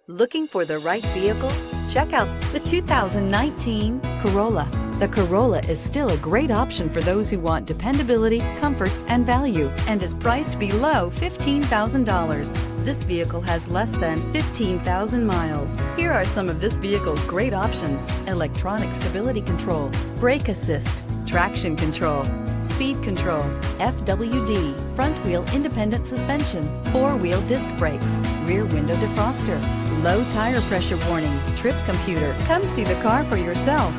Looking for the right vehicle? Check out the 2019 Corolla. The Corolla is still a great option for those who want dependability, comfort, and value, and is priced below $15,000. This vehicle has less than 15,000 miles. Here are some of this vehicle's great options: electronic stability control, brake assist, traction control, speed control, FWD, front wheel independent suspension, four-wheel disc brakes, rear window defroster, low tire pressure warning, trip computer. Come see the car for yourself.